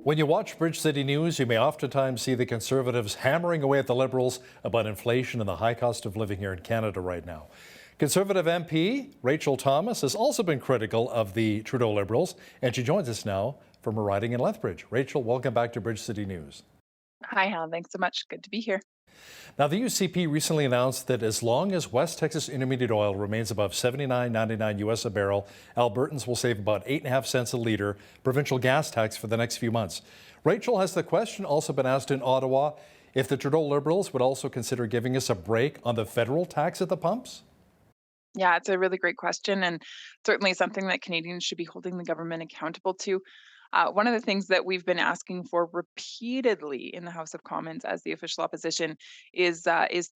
When you watch Bridge City News, you may oftentimes see the Conservatives hammering away at the Liberals about inflation and the high cost of living here in Canada right now. Conservative MP Rachael Thomas has also been critical of the Trudeau Liberals, and she joins us now from her riding in Lethbridge. Rachael, welcome back to Bridge City News. Hi, Hal. Thanks so much. Good to be here. Now, the UCP recently announced that as long as West Texas Intermediate oil remains above $79.99 US a barrel, Albertans will save about 8.5 cents a litre provincial gas tax for the next few months. Rachael, has the question also been asked in Ottawa if the Trudeau Liberals would also consider giving us a break on the federal tax at the pumps? Yeah, it's a really great question, and certainly something that Canadians should be holding the government accountable to. One of the things that we've been asking for repeatedly in the House of Commons as the official opposition is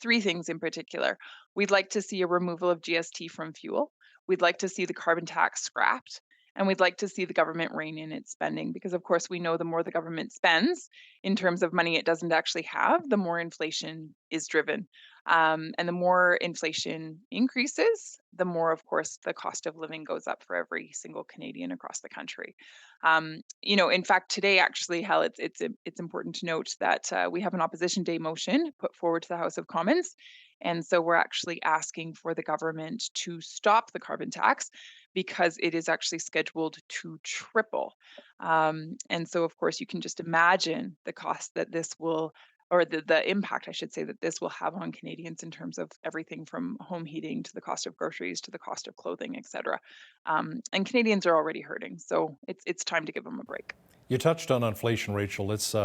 three things in particular. We'd like to see a removal of GST from fuel. We'd like to see the carbon tax scrapped. And we'd like to see the government rein in its spending because, of course, we know the more the government spends in terms of money it doesn't actually have, the more inflation is driven. And the more inflation increases, the more, of course, the cost of living goes up for every single Canadian across the country. In fact, today, actually, Hal, it's important to note that we have an opposition day motion put forward to the House of Commons, and so we're actually asking for the government to stop the carbon tax because it is actually scheduled to triple. And so, of course, you can just imagine the cost that this will or the impact, I should say, that this will have on Canadians in terms of everything from home heating to the cost of groceries to the cost of clothing, et cetera. And Canadians are already hurting, so it's time to give them a break. You touched on inflation, Rachael. Let's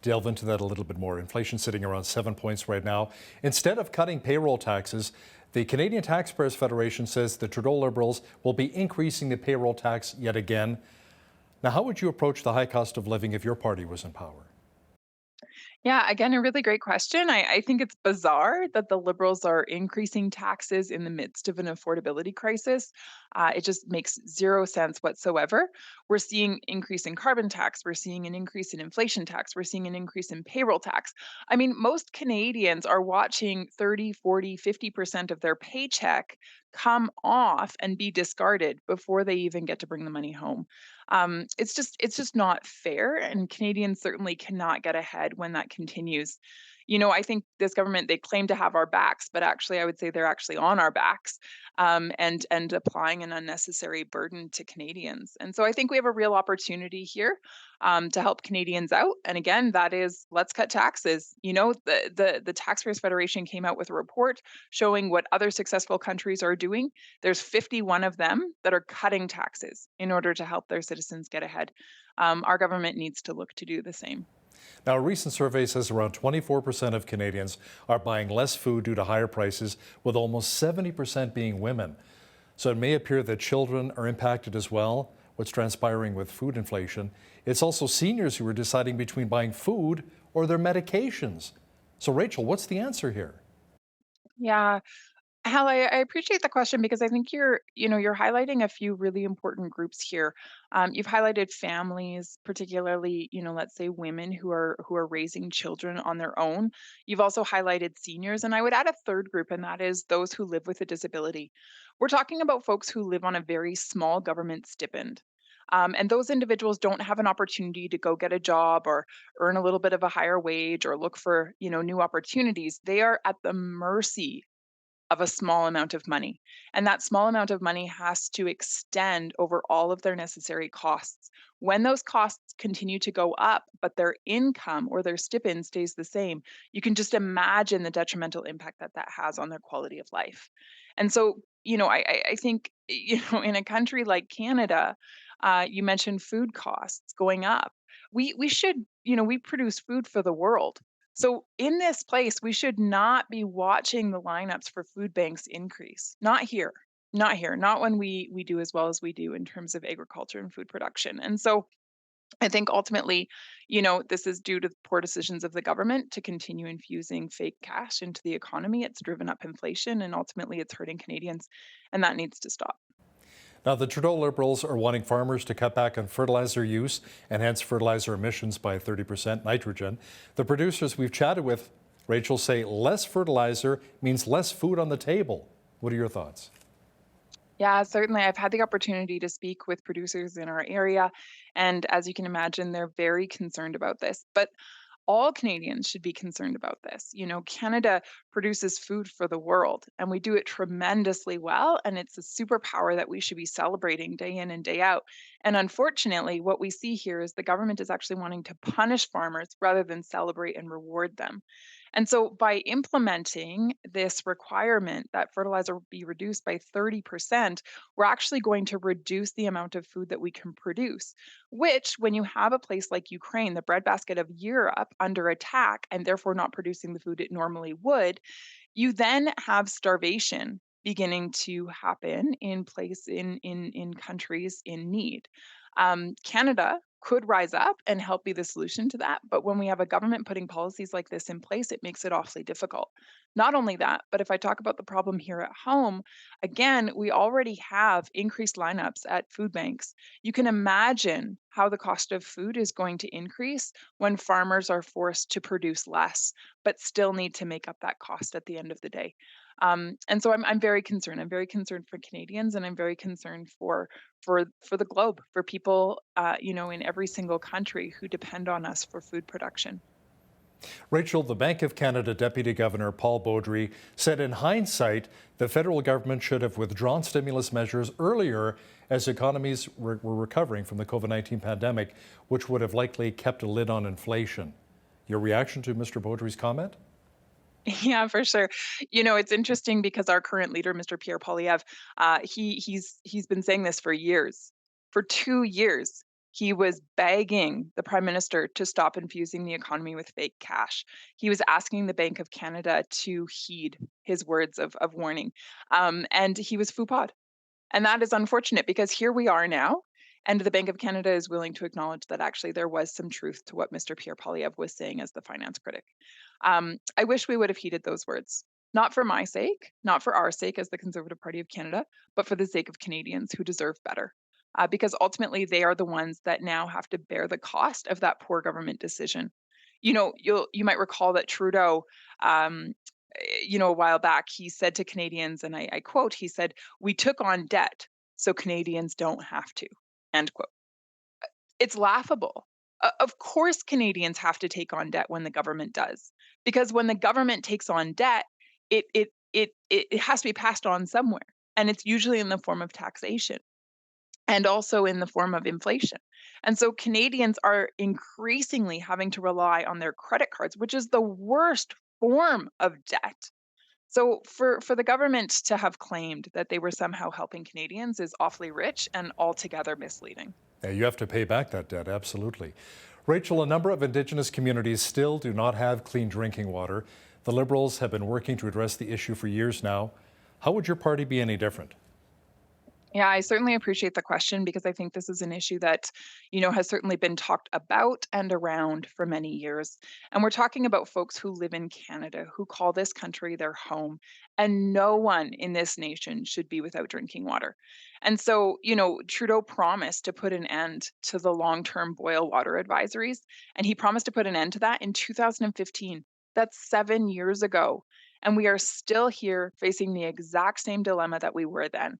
delve into that a little bit more. Inflation sitting around 7 points right now. Instead of cutting payroll taxes, the Canadian Taxpayers Federation says the Trudeau Liberals will be increasing the payroll tax yet again. Now, how would you approach the high cost of living if your party was in power? Yeah, again, a really great question. I think it's bizarre that the Liberals are increasing taxes in the midst of an affordability crisis. It just makes zero sense whatsoever. We're seeing increase in carbon tax. We're seeing an increase in inflation tax. We're seeing an increase in payroll tax. I mean, most Canadians are watching 30, 40, 50% of their paycheck come off and be discarded before they even get to bring the money home. It's just not fair, and Canadians certainly cannot get ahead when that continues. I think this government, they claim to have our backs, but actually, I would say they're actually on our backs, and applying an unnecessary burden to Canadians. And so I think we have a real opportunity here to help Canadians out. And again, that is let's cut taxes. The Taxpayers Federation came out with a report showing what other successful countries are doing. There's 51 of them that are cutting taxes in order to help their citizens get ahead. Our government needs to look to do the same. Now, a recent survey says around 24% of Canadians are buying less food due to higher prices, with almost 70% being women. So it may appear that children are impacted as well, what's transpiring with food inflation. It's also seniors who are deciding between buying food or their medications. So, Rachael, what's the answer here? Yeah, Hal, I appreciate the question because I think you're highlighting a few really important groups here. You've highlighted families, particularly, let's say women who are raising children on their own. You've also highlighted seniors, and I would add a third group, and that is those who live with a disability. We're talking about folks who live on a very small government stipend. And those individuals don't have an opportunity to go get a job or earn a little bit of a higher wage or look for, new opportunities. They are at the mercy of a small amount of money. And that small amount of money has to extend over all of their necessary costs. When those costs continue to go up, but their income or their stipend stays the same, you can just imagine the detrimental impact that that has on their quality of life. And so, I think, in a country like Canada, you mentioned food costs going up. We should, we produce food for the world. So in this place, we should not be watching the lineups for food banks increase. Not here. Not here. Not when we do as well as we do in terms of agriculture and food production. And so I think ultimately, this is due to the poor decisions of the government to continue infusing fake cash into the economy. It's driven up inflation and ultimately it's hurting Canadians, and that needs to stop. Now, the Trudeau Liberals are wanting farmers to cut back on fertilizer use and hence fertilizer emissions by 30% nitrogen. The producers we've chatted with, Rachael, say less fertilizer means less food on the table. What are your thoughts? Yeah, certainly. I've had the opportunity to speak with producers in our area, and as you can imagine, they're very concerned about this. But all Canadians should be concerned about this. Canada produces food for the world, and we do it tremendously well. And it's a superpower that we should be celebrating day in and day out. And unfortunately, what we see here is the government is actually wanting to punish farmers rather than celebrate and reward them. And so, by implementing this requirement that fertilizer be reduced by 30%, we're actually going to reduce the amount of food that we can produce, which, when you have a place like Ukraine, the breadbasket of Europe, under attack and therefore not producing the food it normally would, you then have starvation beginning to happen in countries in need. Canada could rise up and help be the solution to that, but when we have a government putting policies like this in place, it makes it awfully difficult. Not only that, but if I talk about the problem here at home, again, we already have increased lineups at food banks. You can imagine how the cost of food is going to increase when farmers are forced to produce less but still need to make up that cost at the end of the day. And so I'm very concerned. I'm very concerned for Canadians, and I'm very concerned for the globe, for people, in every single country who depend on us for food production. Rachel, the Bank of Canada Deputy Governor Paul Beaudry said in hindsight the federal government should have withdrawn stimulus measures earlier as economies were recovering from the COVID-19 pandemic, which would have likely kept a lid on inflation. Your reaction to Mr. Beaudry's comment? Yeah, for sure. It's interesting because our current leader, Mr. Pierre Poilievre, he's been saying this for years. For 2 years, he was begging the prime minister to stop infusing the economy with fake cash. He was asking the Bank of Canada to heed his words of warning, and he was foupad. And that is unfortunate because here we are now, and the Bank of Canada is willing to acknowledge that actually there was some truth to what Mr. Pierre Poilievre was saying as the finance critic. I wish we would have heeded those words, not for my sake, not for our sake as the Conservative Party of Canada, but for the sake of Canadians who deserve better. Because ultimately, they are the ones that now have to bear the cost of that poor government decision. You might recall that Trudeau, a while back, he said to Canadians, and I quote, he said, "We took on debt so Canadians don't have to." End quote. It's laughable. Of course, Canadians have to take on debt when the government does, because when the government takes on debt, it has to be passed on somewhere, and it's usually in the form of taxation and also in the form of inflation. And so Canadians are increasingly having to rely on their credit cards, which is the worst form of debt. So for the government to have claimed that they were somehow helping Canadians is awfully rich and altogether misleading. Yeah, you have to pay back that debt, absolutely. Rachel, a number of Indigenous communities still do not have clean drinking water. The Liberals have been working to address the issue for years now. How would your party be any different? Yeah, I certainly appreciate the question because I think this is an issue that, has certainly been talked about and around for many years. And we're talking about folks who live in Canada, who call this country their home. And no one in this nation should be without drinking water. And so, Trudeau promised to put an end to the long term boil water advisories. And he promised to put an end to that in 2015. That's 7 years ago. And we are still here facing the exact same dilemma that we were then.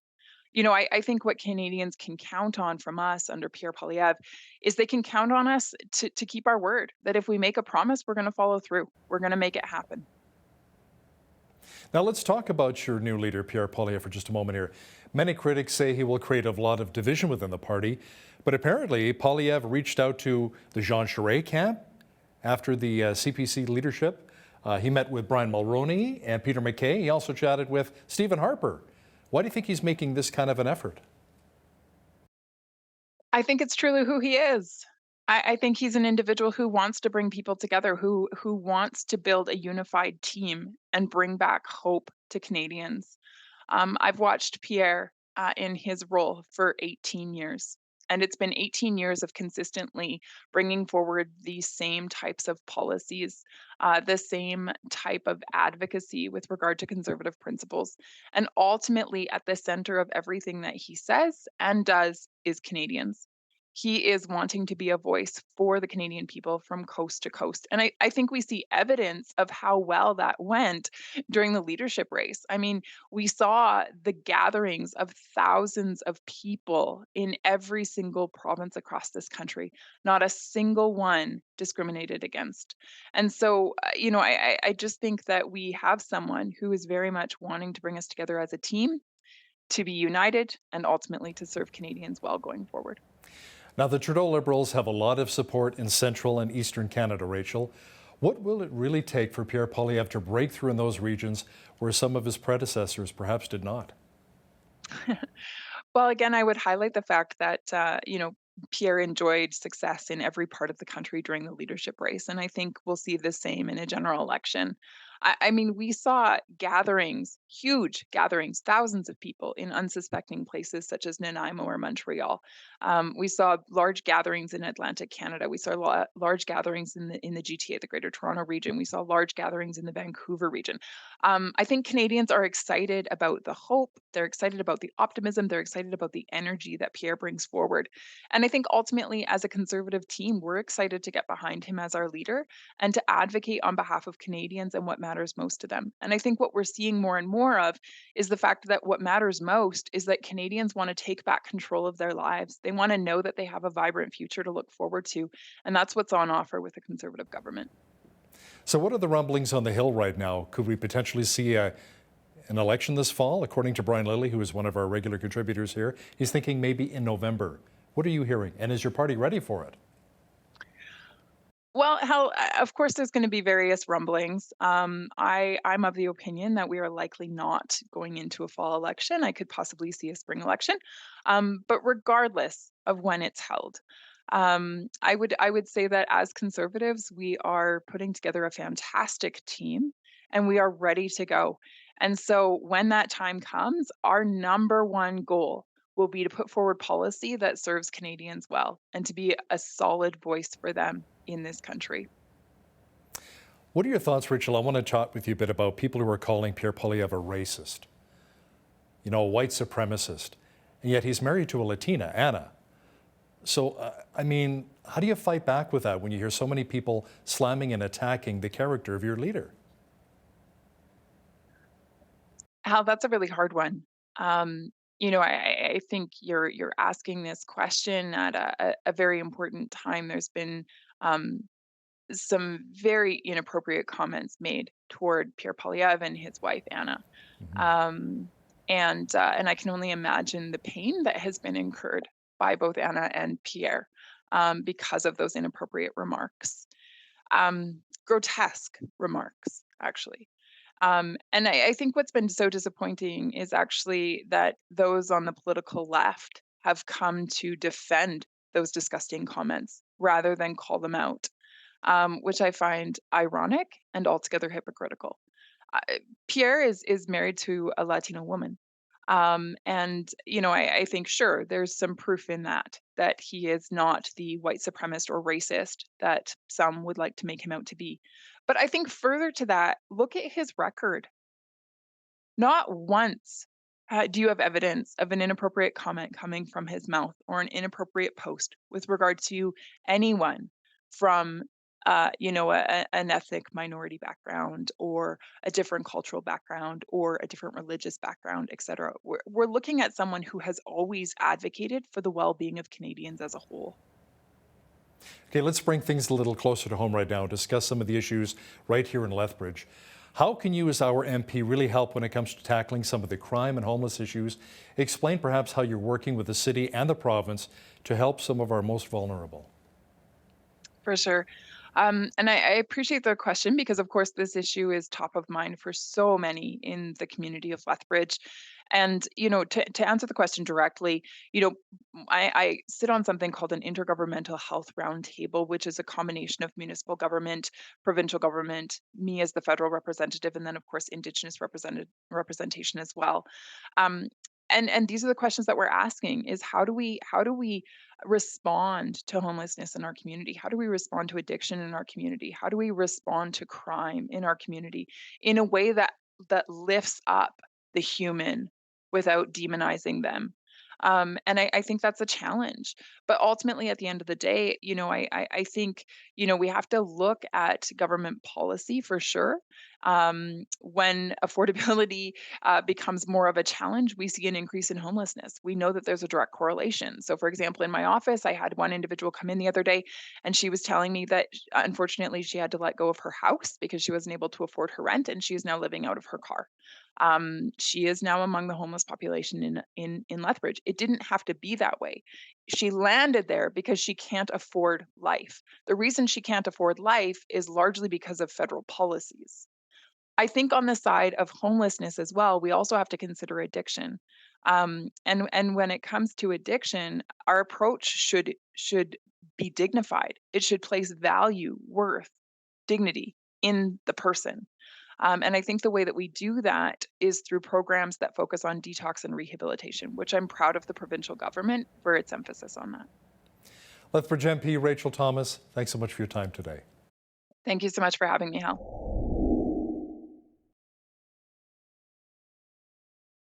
I think what Canadians can count on from us under Pierre Poilievre is they can count on us to keep our word, that if we make a promise, we're going to follow through. We're going to make it happen. Now let's talk about your new leader, Pierre Poilievre, for just a moment here. Many critics say he will create a lot of division within the party, but apparently Poilievre reached out to the Jean Charest camp after the CPC leadership. He met with Brian Mulroney and Peter MacKay. He also chatted with Stephen Harper. Why do you think he's making this kind of an effort? I think it's truly who he is. I think he's an individual who wants to bring people together, who wants to build a unified team and bring back hope to Canadians. I've watched Pierre in his role for 18 years. And it's been 18 years of consistently bringing forward these same types of policies, the same type of advocacy with regard to conservative principles. And ultimately, at the center of everything that he says and does is Canadians. He is wanting to be a voice for the Canadian people from coast to coast. And I think we see evidence of how well that went during the leadership race. I mean, we saw the gatherings of thousands of people in every single province across this country, not a single one discriminated against. And so, I just think that we have someone who is very much wanting to bring us together as a team to be united and ultimately to serve Canadians well going forward. Now, the Trudeau Liberals have a lot of support in central and eastern Canada, Rachel. What will it really take for Pierre Poilievre to break through in those regions where some of his predecessors perhaps did not? Well, again, I would highlight the fact that, Pierre enjoyed success in every part of the country during the leadership race. And I think we'll see the same in a general election. I mean, we saw gatherings, huge gatherings, thousands of people in unsuspecting places such as Nanaimo or Montreal. We saw large gatherings in Atlantic Canada. We saw large gatherings in the GTA, the Greater Toronto region. We saw large gatherings in the Vancouver region. I think Canadians are excited about the hope. They're excited about the optimism. They're excited about the energy that Pierre brings forward. And I think ultimately, as a Conservative team, we're excited to get behind him as our leader and to advocate on behalf of Canadians and what matters most to them. And I think what we're seeing more and more of is the fact that what matters most is that Canadians want to take back control of their lives. They want to know that they have a vibrant future to look forward to. And that's what's on offer with a Conservative government. So, what are the rumblings on the Hill right now? Could we potentially see an election this fall? According to Brian Lilly, who is one of our regular contributors here, he's thinking maybe in November. What are you hearing? And is your party ready for it? Well, of course, there's going to be various rumblings. I'm of the opinion that we are likely not going into a fall election. I could possibly see a spring election, but regardless of when it's held, I would say that as Conservatives, we are putting together a fantastic team, and we are ready to go. And so, when that time comes, our number one goal will be to put forward policy that serves Canadians well and to be a solid voice for them in this country. What are your thoughts, Rachel? I want to chat with you a bit about people who are calling Pierre Poilievre a racist, a white supremacist, and yet he's married to a Latina, Anna. So, I mean, how do you fight back with that when you hear so many people slamming and attacking the character of your leader? Hal, that's a really hard one. I think you're asking this question at a very important time. There's been um, some very inappropriate comments made toward Pierre Poilievre and his wife Anna, Mhm. um, and I can only imagine the pain that has been incurred by both Anna and Pierre because of those inappropriate remarks, grotesque remarks, actually. And I think what's been so disappointing is actually that those on the political left have come to defend those disgusting comments rather than call them out, which I find ironic and altogether hypocritical. Pierre is married to a Latino woman. And I think sure there's some proof in that he is not the white supremacist or racist that some would like to make him out to be. But I think further to that, look at his record. Not once do you have evidence of an inappropriate comment coming from his mouth or an inappropriate post with regard to anyone from, an ethnic minority background or a different cultural background or a different religious background, etc. We're looking at someone who has always advocated for the well-being of Canadians as a whole. Okay, let's bring things a little closer to home right now and discuss some of the issues right here in Lethbridge. How can you, as our MP, really help when it comes to tackling some of the crime and homeless issues? Explain perhaps how you're working with the city and the province to help some of our most vulnerable. For sure. And I appreciate the question because, of course, this issue is top of mind for so many in the community of Lethbridge. And, to answer the question directly, I sit on something called an Intergovernmental Health Roundtable, which is a combination of municipal government, provincial government, me as the federal representative, and then, of course, Indigenous representation as well. Um, and these are the questions that we're asking: is how do we respond to homelessness in our community? How do we respond to addiction in our community? How do we respond to crime in our community in a way that lifts up the human without demonizing them? And I think that's a challenge. But ultimately, at the end of the day, I think, we have to look at government policy for sure. When affordability becomes more of a challenge, we see an increase in homelessness. We know that there's a direct correlation. So, for example, in my office, I had one individual come in the other day, and she was telling me that unfortunately she had to let go of her house because she wasn't able to afford her rent, and she is now living out of her car. She is now among the homeless population in Lethbridge. It didn't have to be that way. She landed there because she can't afford life. The reason she can't afford life is largely because of federal policies. I think on the side of homelessness as well, we also have to consider addiction. And when it comes to addiction, our approach should be dignified. It should place value, worth, dignity in the person. And I think the way that we do that is through programs that focus on detox and rehabilitation, which I'm proud of the provincial government for its emphasis on that. Lethbridge MP Rachel Thomas, thanks so much for your time today. Thank you so much for having me, Hal.